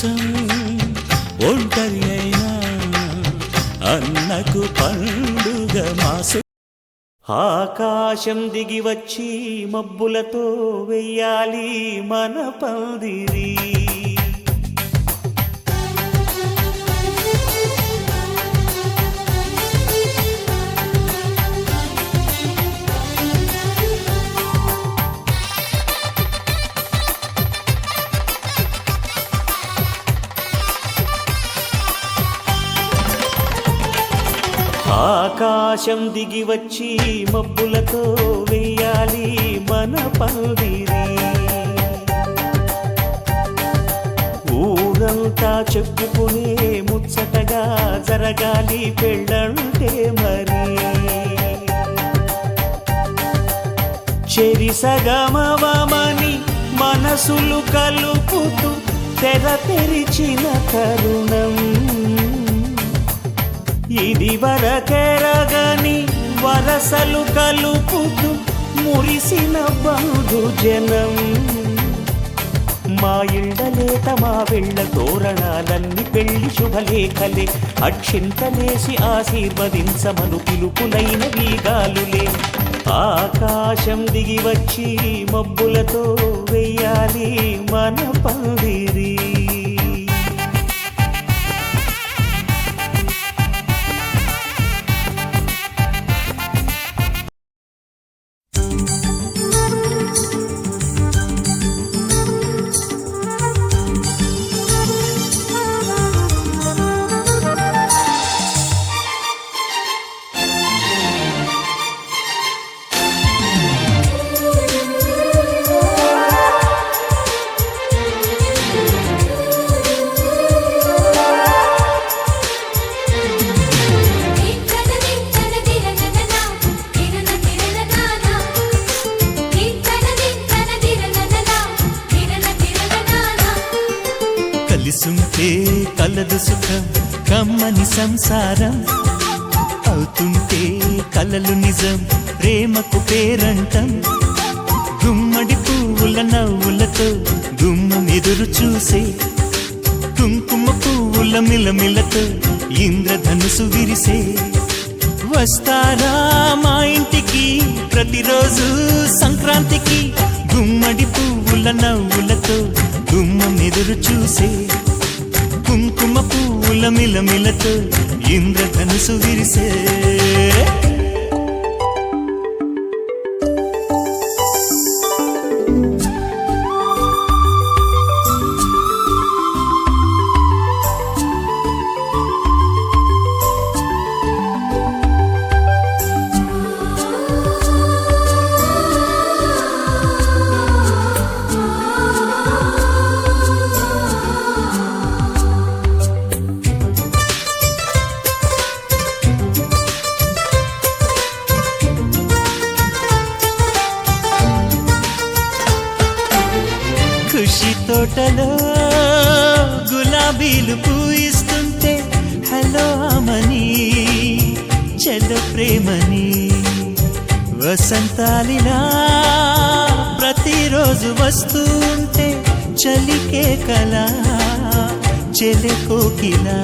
కోసం ఒంటరి అయినా అన్నకు పండుగ మాసు. ఆకాశం దిగి వచ్చి మబ్బులతో వెయ్యాలి మన పందిరి. ఆకాశం దిగి వచ్చి మబ్బులతో వెయ్యాలి మన పందిరి. ఊరంతా చెప్పుకునే ముచ్చటగా జరగాలి పెళ్ళంటే మరి. చెరిసగమవమని మనసులు కలుపుతూ తెర తెరిచిన తరుణం. ఇది వరకెరగని వరసలు కలుపుతూ మురిసిన బంధుజనం. మా ఇళ్ళలేత మా వెళ్ళ తోరణాలన్నీ పెళ్లి శుభలేఖలే. అక్షింతలేసి ఆశీర్వదించమను పిలుపులైన వీగాలులే. ఆకాశం దిగి వచ్చి మబ్బులతో వెయ్యాలి మన పందిరి. కలిసుంటే కలదు సుఖం కమ్మని సంసారం. అవుతుంటే కలలు నిజం ప్రేమకు పేరంటం. గుమ్మడి పువ్వుల నవ్వులతో గుమ్మం ఎదురు చూసే. కుంకుమ పువ్వుల మిలమిలతో ఇంద్రధనుసు విరిసే. వస్తారా మా ఇంటికి ప్రతిరోజు సంక్రాంతికి. గుమ్మడి పువ్వుల నవ్వులతో గుమ్మం ఎదురు చూసే. కుంకుమ పువ్వుల మిలమిలతో ఇంద్రధనుసు విరిసే. ఖుషి తోటలో గులాబీలు పూయిస్తుంటే హలో అమని చెల్ల ప్రేమని. వసంతాలిలా ప్రతిరోజు వస్తుంటే చలికే కలా చెలె కోకిలా.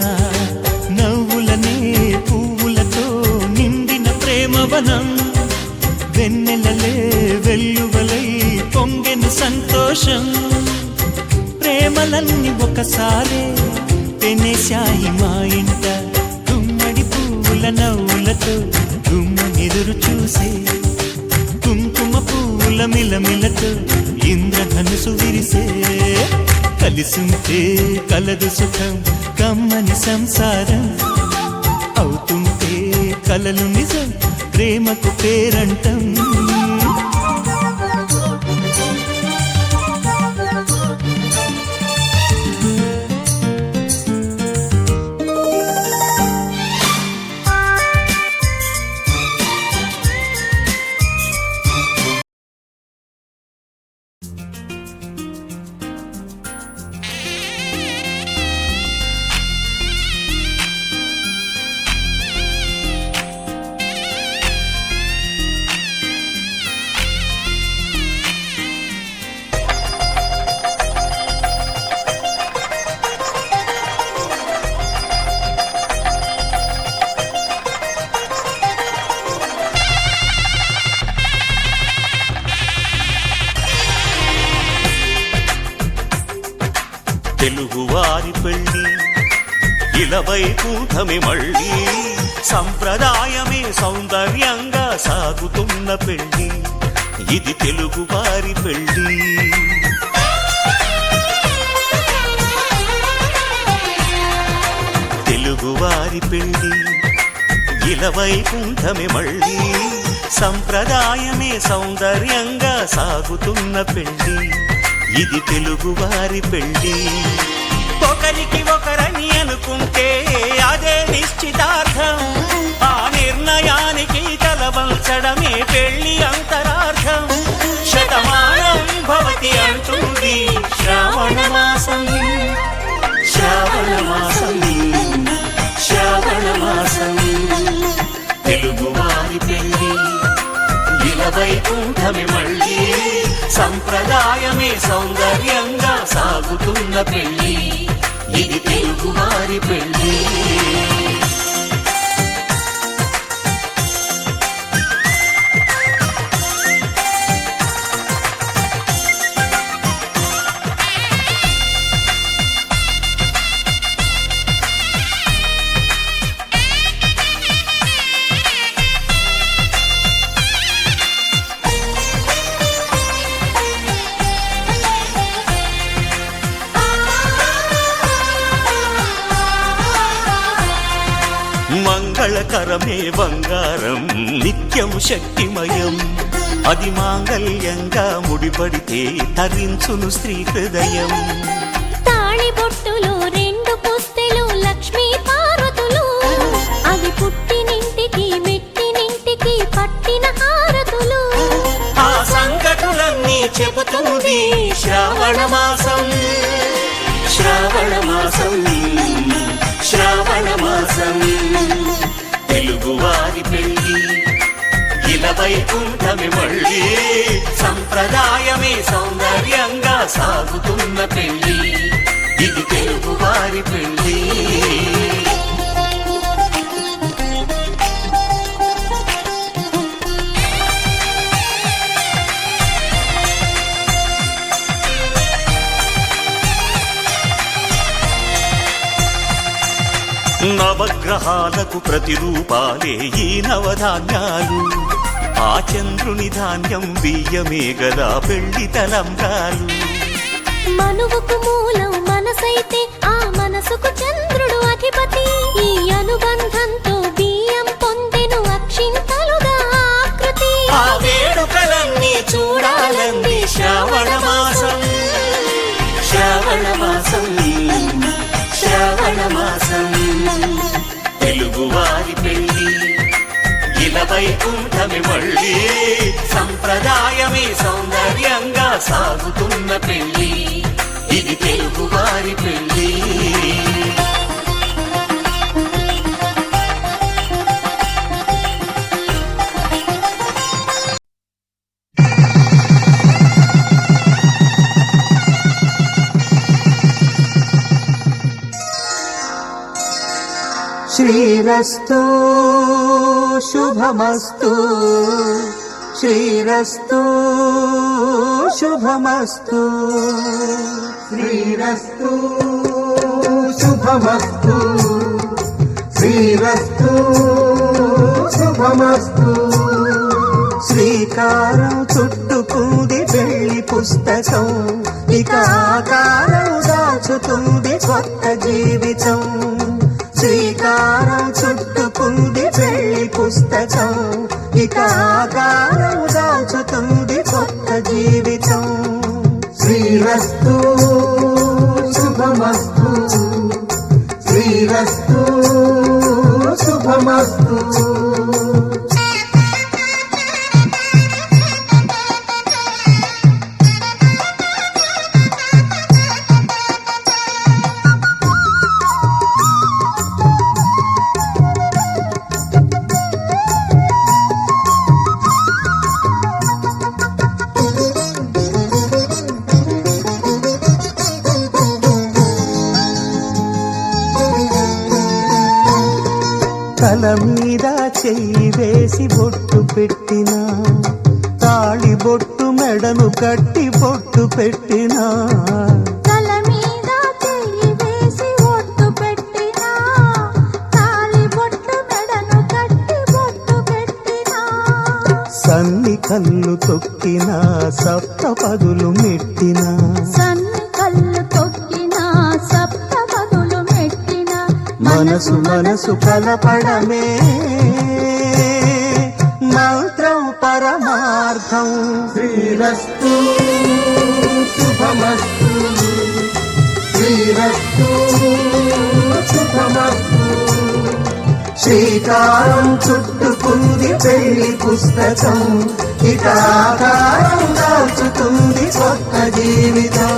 నవ్వులనే పువ్వులతో నిండిన ప్రేమవనం. వెన్నెలలే వెల్లువలై పొంగెను సంతోషం. ప్రేమలన్నీ ఒకసారే పెనేశాయి మా ఇంట. గుమ్మడి పువ్వుల నవ్వులతో గుమ్మెదురు చూసే. కుంకుమ పువ్వుల మిలమిలతో ఇంద్రధనుసు విరిసే. కలిసుంటే కలదు సుఖం కమ్మని సంసారం. అవుతుంటే కలలు నిజం ప్రేమకు పేరంటం. తెలుగువారి పెళ్ళి ఇలవైకుంఠమే మళ్ళీ సంప్రదాయమే సౌందర్యంగా సాగుతున్న పెళ్ళి ఇది తెలుగువారి పెళ్ళి తెలుగువారి పెళ్ళి ఇలవైకుంఠమే మళ్ళీ సంప్రదాయమే సౌందర్యంగా సాగుతున్న పెళ్ళి ఇది తెలుగువారి పెళ్ళి ఒకరికి ఒకరని అనుకుంటే అదే నిశ్చితార్థం ఆ నిర్ణయానికి తలవంచడమే పెళ్లి అంతరార్థం శతమానం భవతి అంటుంది శ్రావణ మాసం శ్రావణ మాసం శ్రావణ మాసం తెలుగువారి పెళ్ళి ఇలవైకుంఠమే మళ్ళీ సంప్రదాయమే సౌందర్యంగా సాగుతున్న పెళ్ళి ఇది తెలుగువారి పెళ్ళి మంగళకరమే బంగారం నిత్యం శక్తిమయం అది మాంగళ్యంగా ముడిపడితే తరించును స్త్రీ హృదయం తాళిబొట్టులో రెండు పుస్తెలు లక్ష్మీ పార్వతులు అవి పుట్టినింటికి మెట్టినింటికి పట్టిన హారతులు ఆ సంగతులన్నీ చెబుతుంది శ్రావణ మాసం శ్రావణ మాసం శ్రావణ మాసం తెలుగువారి పెళ్ళి ఇలవైకుంఠమే మళ్ళీ సంప్రదాయమే సౌందర్యంగా సాగుతున్న పెళ్ళి ఇది తెలుగువారి పెళ్ళి నవగ్రహాలకు ప్రతిరూపాలే ఈ నవధాన్యాలు ఆ చంద్రుని ధాన్యం బియ్యమే గదా పెళ్లి తలంబ్రాలు మనువుకు మూలం మనసైతే ఆ మనసుకు చంద్రుడు అధిపతి ఈ అనుబంధంతో బియ్యం పొందెను అక్షింతలుగా ఆకృతి ఆ వేడుకలన్నీ చూడాలంది శ్రావణ మాసం శ్రావణ మాసం శ్రావణ మాసం తెలుగువారి పెళ్ళి ఇలవైకుంఠమే మళ్ళీ సంప్రదాయమే సౌందర్యంగా సాగుతున్న పెళ్ళి ఇది తెలుగువారి పెళ్ళి శ్రీరస్తు శుభమస్తు శ్రీరస్తు శుభమస్తు శ్రీరస్తు శుభమస్తు శ్రీరస్తు శుభమస్తు శ్రీకారం చుట్టుకుంది పెళ్లి పుస్తకం ఇక ఆకారం దాచుతుంది కొత్త జీవితం శ్రీకారం చుట్టుకుంది పెళ్లి పుస్తకం ఇక ఆకారం దాచుతుంది కొత్త జీవితం శ్రీరస్తు శుభమస్తు శ్రీరస్తు శుభమస్తు తల మీద చెయ్యి వేసి బొట్టు పెట్టినా తాళి బొట్టు మెడను కట్టి బొట్టు పెట్టినా తల మీద చెయ్యి కళ్ళు తొక్కిన సప్తపదులు మెట్టిన కళ్ళు తొక్కిన సప్తపదులు మెట్టిన మనసు కలపడమే మంత్రం పరమార్థం. శ్రీరస్తు శుభమస్తు, శ్రీరస్తు శుభమస్తు. శ్రీకారం చుట్టుకుంది పెళ్లి పుస్తకం, ఇక ఆకారం దాచుతుంది కొత్త జీవితం.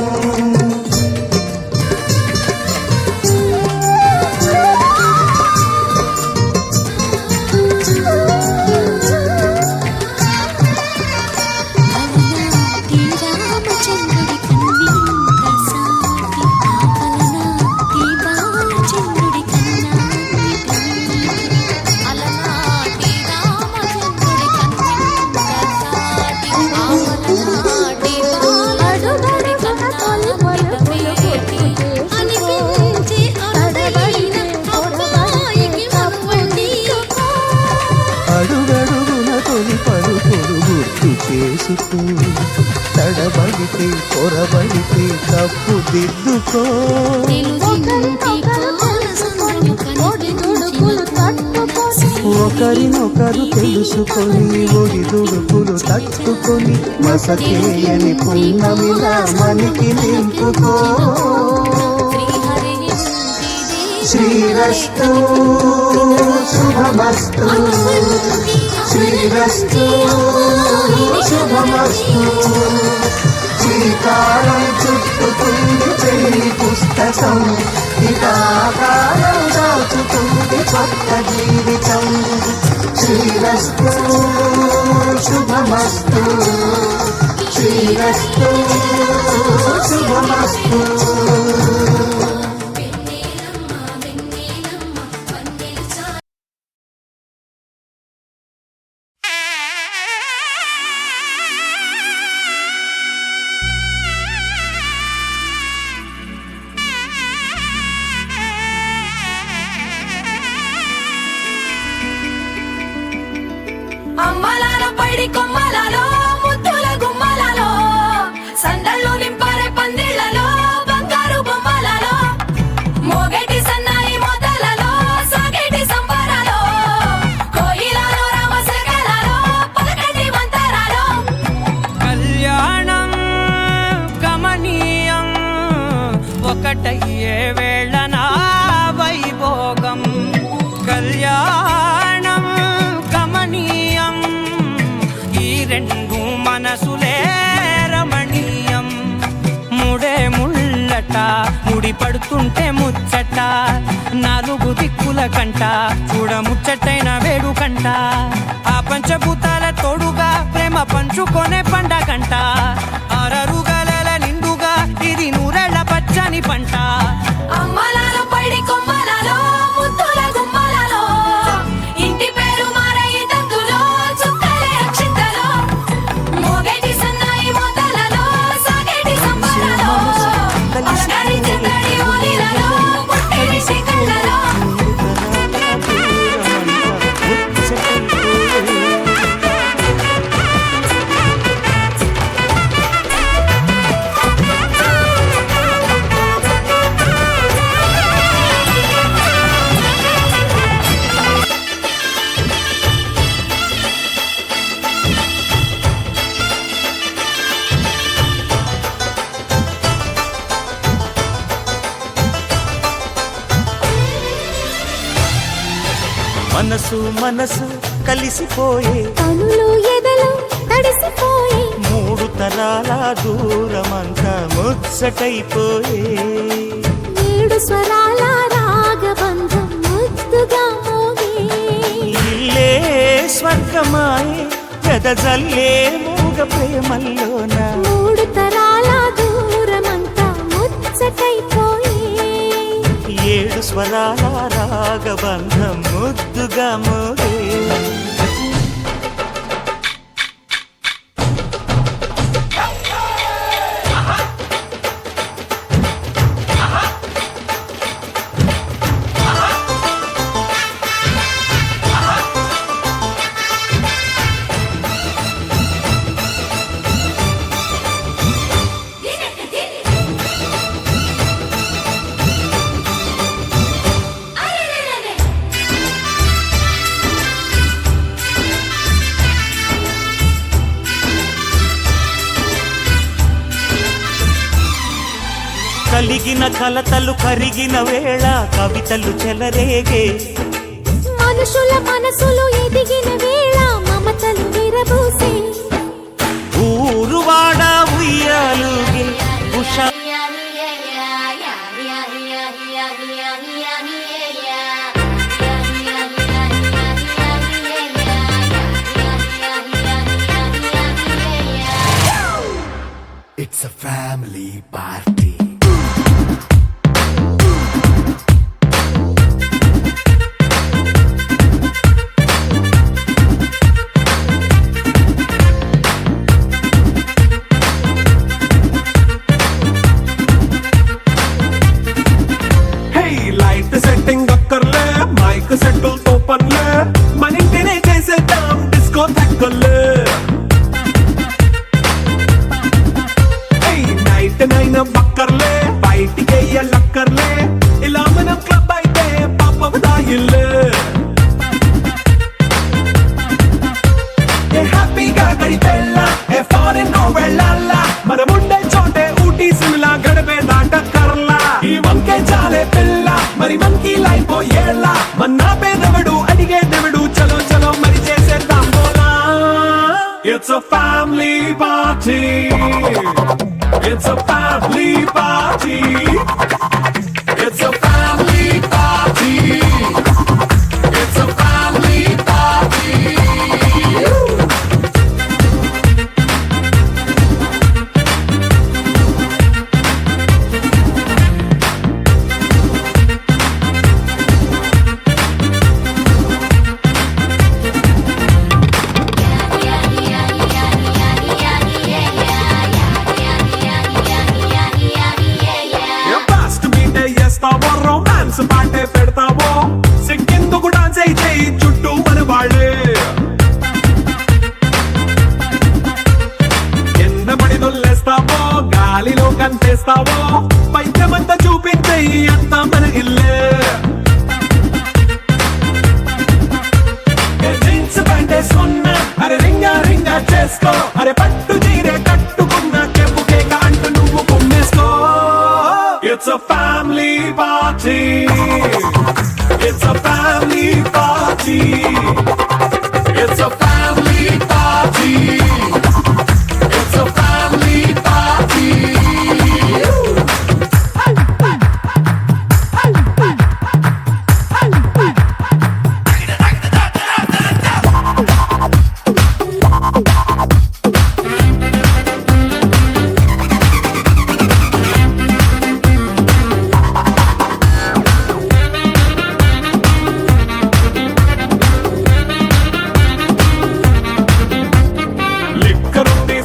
అడుగడుగున తొలి పలుకులు గుర్తు చేసుకో, తడబడితే పొరబడితే తప్పు దిద్దుకో. ఒకరినొకరు తెలుసుకొని ఒడిదుడుకులు తట్టుకొని మసకేయని పున్నమిలా మనకి నింపుకో. శ్రీరస్తు శుభమస్తు, శ్రీరస్తు శుభమస్తు. శ్రీకారం చుట్టుకుంది పెళ్లి పుస్తకం, ఇక ఆకారం దాచుతుంది కొత్త జీవితం. శ్రీరస్తు శుభమస్తు, శ్రీరస్తు శుభమస్తు. అమ్మలాల పైడి కొమ్మలలో ముద్దుల గుమ్మలలో సందళ్ళు నింపారే పందిళ్లలో బంగారు బొమ్మలలో మోగేటి సన్నాయి మొదలలో సాగేటి సంబరాలో కోయిలలో రామశకలలో పలకటి మంతరాలో. కళ్యాణం గమనీయం ఒకటయ్యే వేళ నా వైభోగం. కళ్యాణం గమనీయం ఈ రెండు మనసులే రమణీయం. ముడే ముళ్ళట ముడి పడుతుంటే ముచ్చట, నాలుగు దిక్కుల కంట చూడ ముచ్చటైన వేడుకంట. ఆ పంచభూతాల తోడుగా ప్రేమ పంచుకొనే పండగంట. అరరుగల నిండుగా ఇది నూరెళ్ళ పచ్చని పంట. అమ్మలాల పైడి కొమ్మలలో ముద్దుల గుమ్మలలో ఇంటి పేరు మారయి తంతులో చుక్కలే అక్షింతలో మోగేటి సన్నాయి మొదలలో సాగేటి సంబరాలో పలకరించే తడి ఓలిలలో పుట్టేటి శిఖర్లలో. మనసు కలిసిపోయే కనులు ఎదలు తడిసిపోయి మూడు తరాల దూరమంతా ముచ్చటైపోయే. ఏడు స్వరాల రాగబంధం ముద్దుగా మోగే. ఇల్లే స్వర్గమాయే వెదజల్లే మూగ ప్రేమల్లోన. మూడు తరాల దూరమంతా ముచ్చటైపోయి ఏడు స్వరాల రాగబంధం ముద్దుగా మోగే. కలిగిన కలతలు కరిగిన వేళ కవితలు చెలరేగే మనుషుల మనసులు ఎదిగిన వేళ మమతలు విరబూసే ఊరువాడ ఉయ్యాలుగే ఉషా It's a family party. Hey, light setting అక్కర్లే మైక్ సెట్టు తోపన్లే మన ఇంటినే చేసేద్దాం డిస్కో తక్కర్లే నైట్ నైన్ బక్కర్లే బయటికి లక్కర్లే ఇలా మనం క్లబ్ అయితే పాపం దాయిల్లే హ్యాపీగా గడిపెళ్ళ ఏ ఫారెన్ నో వెళ్ళాల మనం ఉండే చోటే ఊటీ సిమ్లా గడిపే దాటక్కర్లా ఈ వంకే చాలే పిల్ల మరి మనకి లైఫ్ ఏళ్ళ మన్నా పేదవడు అడిగే దేవుడు చలో చలో మరి చేసేద్దాం బోలా it's a family party It's a family party. It's a family party. It's a family party. Romance పాటే పెడతావో సిక్కెందుకు డాన్స్ అయితే చుట్టూ మన వాళ్ళే కింద పడి దొల్లేస్తావో గాలిలో కంటేస్తావో పైద్యమంతా చూపించే అంతా మన ఇల్లే జీన్స్ ప్యాంటేసుకున్నా అరే రింగా రింగా చేసుకో అరే పట్టు చీరే కట్టుకున్న కెప్పు కేక అంటూ నువ్వు కుమ్మేసుకో It's a family party. It's a family party. It's a family party. It's a family party.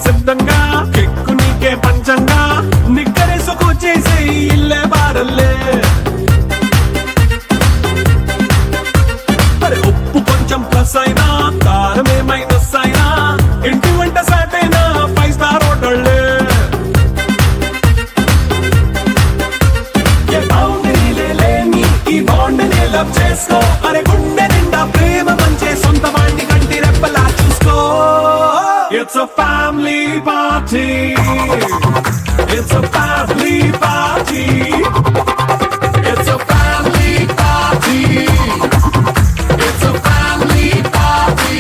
సిద్ధంగా కెక్కు నీకే పంచంగా నిక్కరేసుకు చేసే ఇల్లే బారల్లే అరే ఉప్పు కొంచెం ప్లస్ అయినా కారమే మైనస్ అయినా ఇంటి వంట సాట్ అయినా 5 స్టార్ హోటళ్ళే ఏ బౌండరీలే లేని ఈ బాండ్ ని లవ్ చేసుకో అరే గుండె నిండా ప్రేమ మంచే సొంత వాడిని కంటి రెప్పలా చూసుకో It's a family party. It's a family party. It's a family party. It's a family party.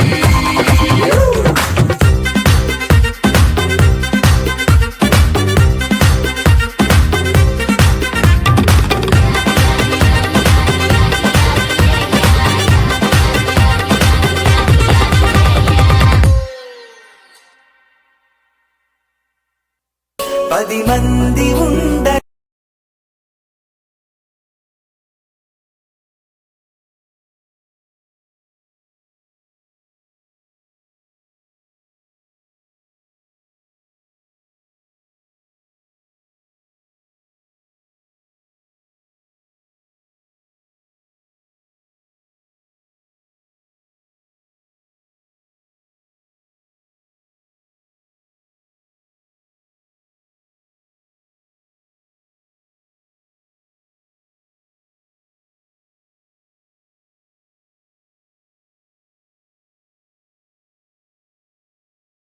పది మంది